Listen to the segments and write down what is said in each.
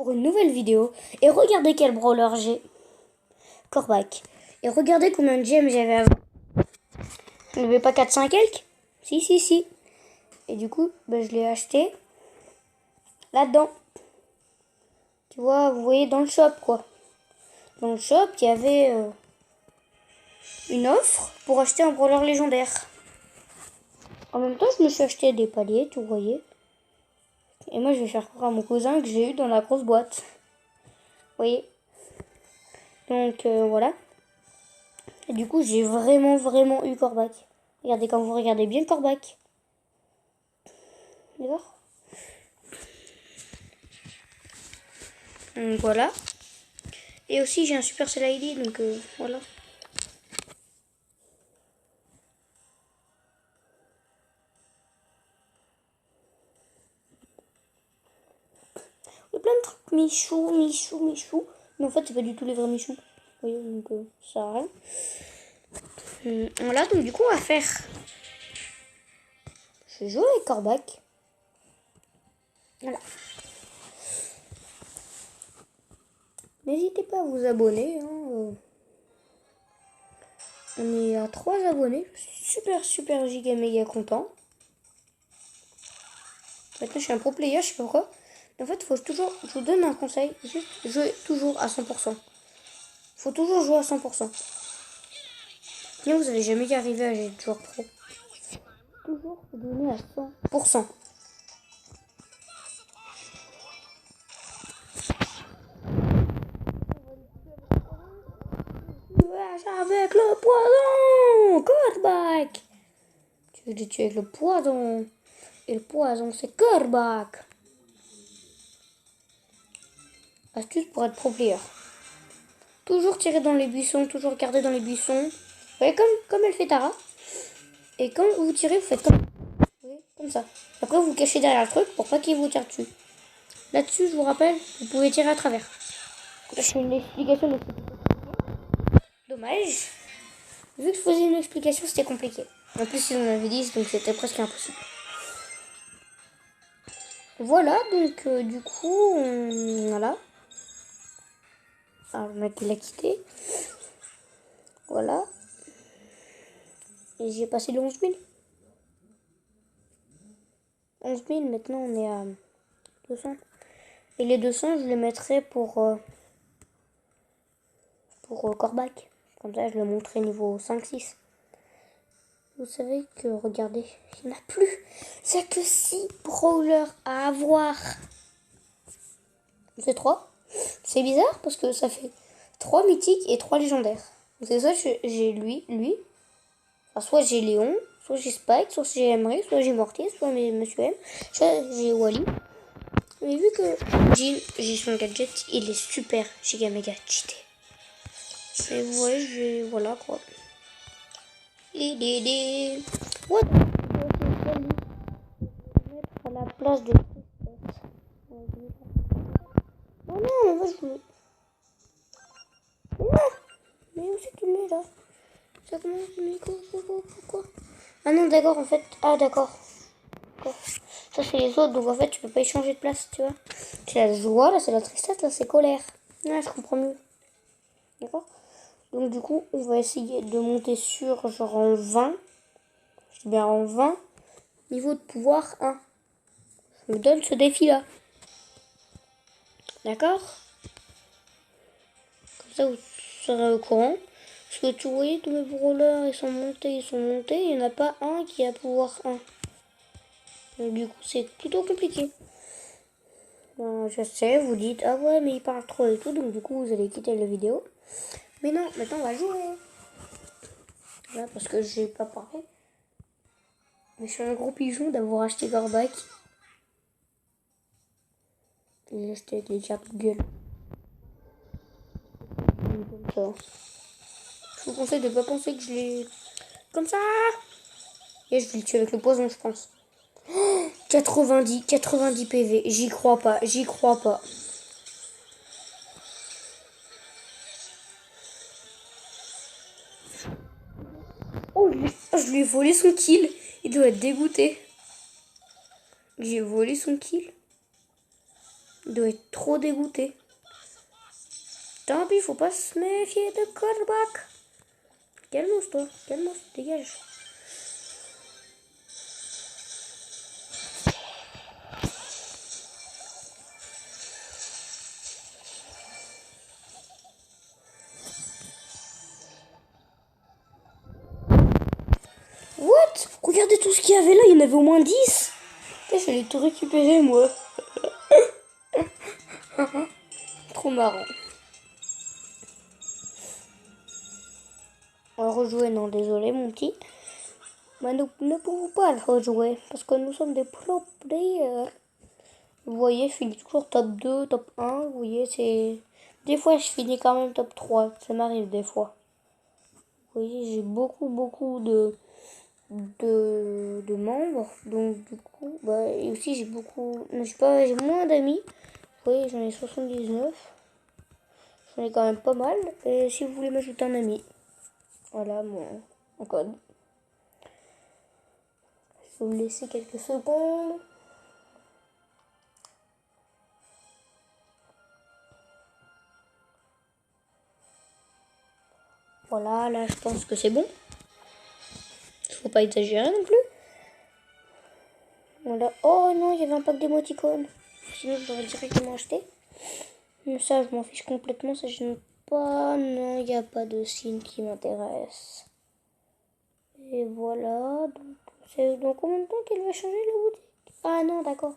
pour une nouvelle vidéo. Et regardez quel brawler j'ai. Corbac. Et regardez combien de gemmes j'avais avant. Je n'avais pas 400 quelques. Si. Et du coup, je l'ai acheté là-dedans. Tu vois, vous voyez, dans le shop, quoi. Dans le shop, il y avait une offre pour acheter un brawler légendaire. En même temps, je me suis acheté des paliers, tu voyez. Et moi, je vais faire croire à mon cousin que j'ai eu dans la grosse boîte. Vous voyez. Donc, voilà. Et du coup, j'ai vraiment eu Corbac. Regardez, quand vous regardez bien Corbac. D'accord. Donc, voilà. Et aussi, j'ai un Supercell ID, donc voilà. Il y a plein de trucs. Michou. Mais en fait, c'est pas du tout les vrais Michou. Vous voyez, donc ça sert à rien. Voilà, donc du coup, on va faire. Je joue avec Corbac. Voilà. N'hésitez pas à vous abonner. Hein. On est à 3 abonnés. Je suis super giga méga content. Maintenant, je suis un pro player, je sais pas pourquoi. Mais en fait, faut toujours. Je vous donne un conseil. Juste jouer toujours à 100%. Faut toujours jouer à 100%. Sinon, vous n'allez jamais y arriver à être joueur pro. Toujours vous donner à 100%. Avec le poison, Corbac. Tu veux tuer avec le poison. Et le poison, c'est Corbac. Astuce pour être pro player. Toujours tirer dans les buissons, toujours garder dans les buissons. Vous voyez, comme elle fait Tara. Et quand vous tirez, vous faites comme ça. Après, vous vous cachez derrière le truc pour pas qu'il vous tire dessus. Là-dessus, je vous rappelle, vous pouvez tirer à travers. Je fais une explication de... Dommage. Vu que je faisais une explication, c'était compliqué. En plus, ils en avaient 10, donc c'était presque impossible. Voilà, donc du coup, voilà. Alors, le mec, il a quitté. Voilà. Et j'ai passé les 11 000. 11 000, maintenant on est à 200. Et les 200, je les mettrai pour Corbac. Comme ça, je le montrerai niveau 5-6. Vous savez que, regardez, il n'y en a plus. Il n'y a que 6 brawlers à avoir. C'est 3. C'est bizarre parce que ça fait 3 mythiques et 3 légendaires. C'est ça, j'ai lui. Enfin, soit j'ai Léon, soit j'ai Spike, soit j'ai Emery, soit j'ai Mortier, soit Monsieur M, soit j'ai Wally. Mais vu que j'ai son gadget, il est super giga méga cheaté. Et vous voyez, voilà quoi. What? Mettre à la place de... Oh non, moi je voulais... Non. Mais où c'est que tu mets là? Ça commence, pourquoi? Ah non, d'accord, en fait... Ah d'accord. Ça c'est les autres, donc en fait tu peux pas y changer de place, tu vois. C'est la joie, là c'est la tristesse, là c'est colère. Ouais, je comprends mieux. D'accord. Donc du coup, on va essayer de monter sur genre en 20. Je dis bien en 20. Niveau de pouvoir 1. Je me donne ce défi-là. D'accord. Comme ça, vous serez au courant. Parce que tu voyez, tous mes brawlers, ils sont montés. Il n'y en a pas un qui a pouvoir 1. Donc du coup, c'est plutôt compliqué. Je sais, vous dites, ah ouais, mais il parle trop et tout. Donc du coup, vous allez quitter la vidéo. Mais non, maintenant, on va jouer. Là, parce que j'ai pas parlé. Mais je suis un gros pigeon d'avoir acheté Corbac. Et j'ai acheté avec les cartes Google. Comme ça. Je vous conseille de pas penser que je l'ai... Comme ça. Et je vais le tuer avec le poison, je pense. Oh, 90 PV. J'y crois pas. Oh, je lui ai volé son kill. Il doit être dégoûté. J'ai volé son kill. Il doit être trop dégoûté. Tant pis, faut pas se méfier de Corbac. Calme-toi, toi. Calme-toi, dégage. What? Regardez tout ce qu'il y avait là, il y en avait au moins 10. Putain, je l'ai tout récupéré, moi. Trop marrant. On va rejouer, non, désolé, mon petit. Mais nous ne pouvons pas le rejouer parce que nous sommes des pro players. Vous voyez, je finis toujours top 2, top 1. Vous voyez, c'est. Des fois, je finis quand même top 3. Ça m'arrive des fois. Vous voyez, j'ai beaucoup de membres. Donc, du coup, bah, et aussi, j'ai beaucoup. Non, j'ai moins d'amis. Vous voyez, j'en ai 79. J'en ai quand même pas mal. Et si vous voulez m'ajouter un ami, voilà mon code. Je vais vous laisser quelques secondes. Voilà, là, je pense que c'est bon. Faut pas exagérer non plus. Voilà. Oh non, il y avait un pack d'émoticônes. Sinon, je l'aurais directement acheté. Mais ça, je m'en fiche complètement. Ça, je n'aime pas. Non, il n'y a pas de signe qui m'intéresse. Et voilà. Donc, c'est dans combien de temps qu'elle va changer la boutique? Ah non, d'accord.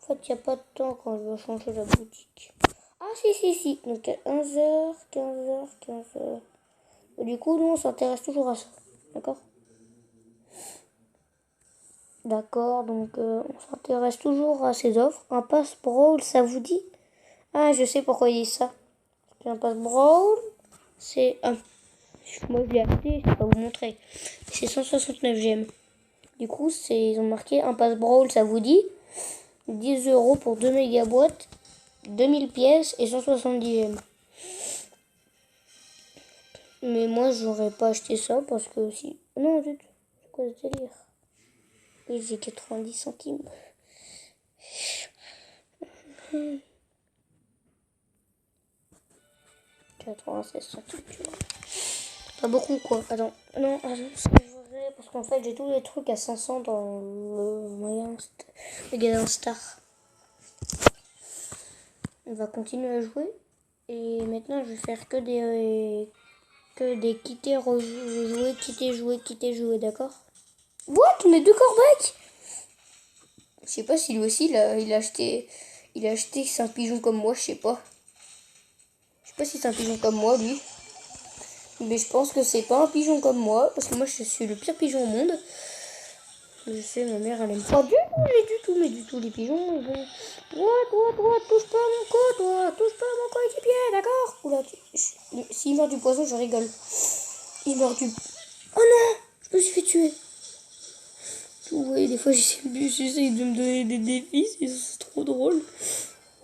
En fait, il n'y a pas de temps quand je vais changer la boutique. Ah, si. Donc, à 11h, 15h, 15h. Du coup, nous, on s'intéresse toujours à ça. D'accord? D'accord, donc on s'intéresse toujours à ces offres. Un pass Brawl, ça vous dit? Ah, je sais pourquoi ils disent ça. Un pass Brawl, c'est... moi, je l'ai acheté, je vais pas vous montrer. C'est 169 gemmes. Du coup, ils ont marqué un pass Brawl, ça vous dit? 10 € pour 2 mégaboîtes, 2000 pièces et 170 gemmes. Mais moi, j'aurais pas acheté ça parce que si... Non, c'est quoi ce délire? Oui, j'ai 90 centimes. 96 centimes, tu vois. Pas beaucoup, quoi. Attends, non, c'est vrai, parce qu'en fait, j'ai tous les trucs à 500 dans le magasin Star. On va continuer à jouer. Et maintenant, je vais faire que des quitter, rejouer, quitter, jouer, d'accord? What? On est deux corbecs? Je sais pas si lui aussi, il a acheté c'est un pigeon comme moi, je sais pas. Je sais pas si c'est un pigeon comme moi, lui. Mais je pense que c'est pas un pigeon comme moi, parce que moi, je suis le pire pigeon au monde. Je sais, ma mère, elle aime pas mais du tout, les pigeons, ils vont... Toi, touche pas à mon touche pas à mon coéquipier, d'accord? Oula, s'il meurt du poison, je rigole. Il meurt du... Oh non, je me suis fait tuer. Vous voyez, des fois, j'essaie de me donner des défis, c'est trop drôle.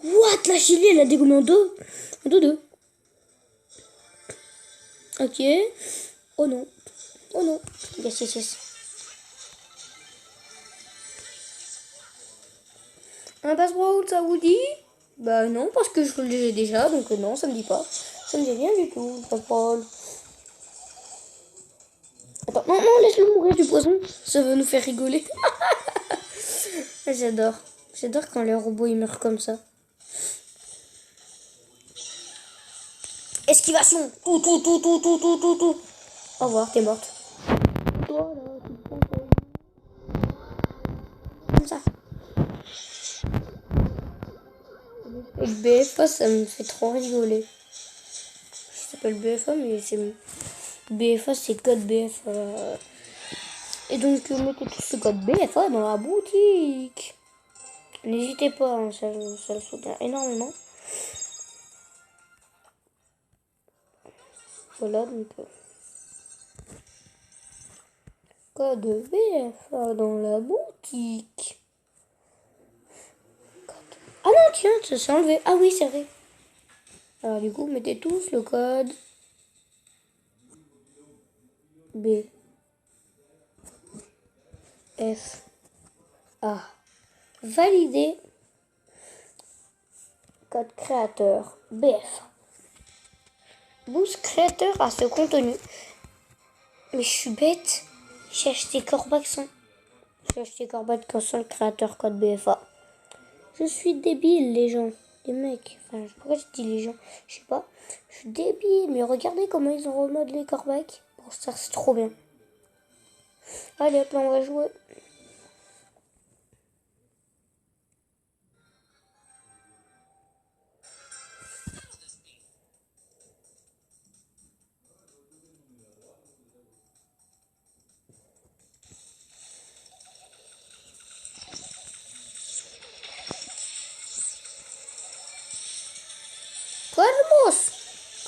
What? La Chili, elle a dégommé en deux. En deux. Ok. Oh non. Yes. Un passe-brawl, ça vous dit? Bah non, parce que je l'ai déjà, donc non, ça me dit pas. Ça me dit rien du tout, passe-brawl. Attends, non, laisse-le mourir du poison. Ça va nous faire rigoler. J'adore. J'adore quand les robots ils meurent comme ça. Esquivation. Tout. Au revoir, t'es morte. Comme ça. Avec BFA, ça me fait trop rigoler. Ça s'appelle BFA, mais c'est... BFA, c'est code BFA. Et donc, mettez tout ce code BFA dans la boutique. N'hésitez pas, hein, ça le soutient énormément. Voilà, donc... code BFA dans la boutique. Ah non, tiens, ça s'est enlevé. Ah oui, c'est vrai. Alors du coup, mettez tous le code B F A. Validé. code créateur BF. Boost créateur à ce contenu. Mais je suis bête. J'ai acheté Corbac sans le créateur code BFA. Je suis débile, les gens. Les mecs. Enfin, pourquoi je dis les gens? Je sais pas. Je suis débile. Mais regardez comment ils ont remodelé Corbac. Pour ça, c'est trop bien. Allez, hop, là, on va jouer.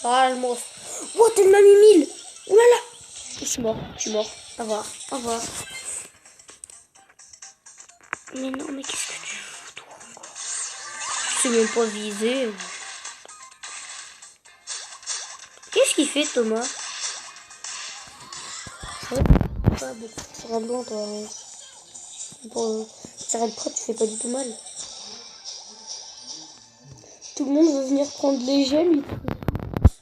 Calmos. Oh, elle m'a mis 1000. Ouh là là. Je suis mort. Au revoir. Mais non, mais qu'est-ce que tu fous, toi, encore? C'est même pas visé. Qu'est-ce qu'il fait, Thomas? Pas beaucoup. Tu seras blanc, toi. Pour tirer le prêt, tu fais pas du tout mal. Tout le monde veut venir prendre les gemmes.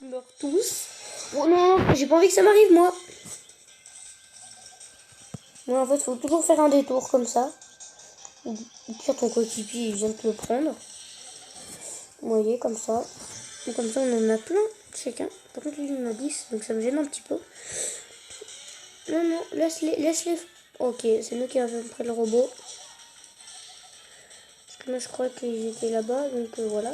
Ils meurent tous. Oh non, j'ai pas envie que ça m'arrive, moi. Mais en fait, faut toujours faire un détour comme ça. Ou pire, ton coéquipier, il vient de te le prendre. Vous voyez, comme ça. Et comme ça, on en a plein, chacun. Par contre, lui, il en a 10, donc ça me gêne un petit peu. Non, laisse-les. Ok, c'est nous qui avons pris le robot. Parce que moi, je crois qu'ils étaient là-bas, donc voilà.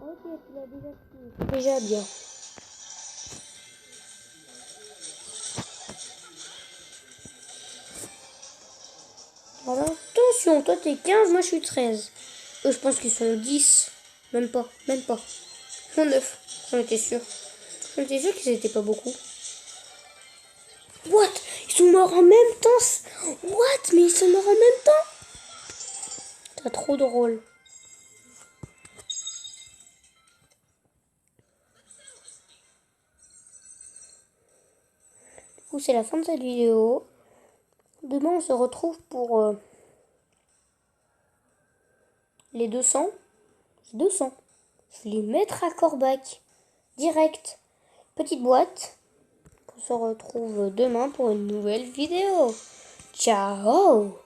Ok, tu l'as déjà fini. Déjà bien. Alors, attention, toi t'es 15, moi je suis 13. Eux, je pense qu'ils sont 10. Même pas. Ils sont 9. J'en étais sûr. Qu'ils étaient pas beaucoup. What? Ils sont morts en même temps? What? Mais ils sont morts en même temps? C'est trop drôle. Du coup, c'est la fin de cette vidéo. Demain, on se retrouve pour les 200. 200. Je vais les mettre à Corbac. Direct. Petite boîte. On se retrouve demain pour une nouvelle vidéo. Ciao!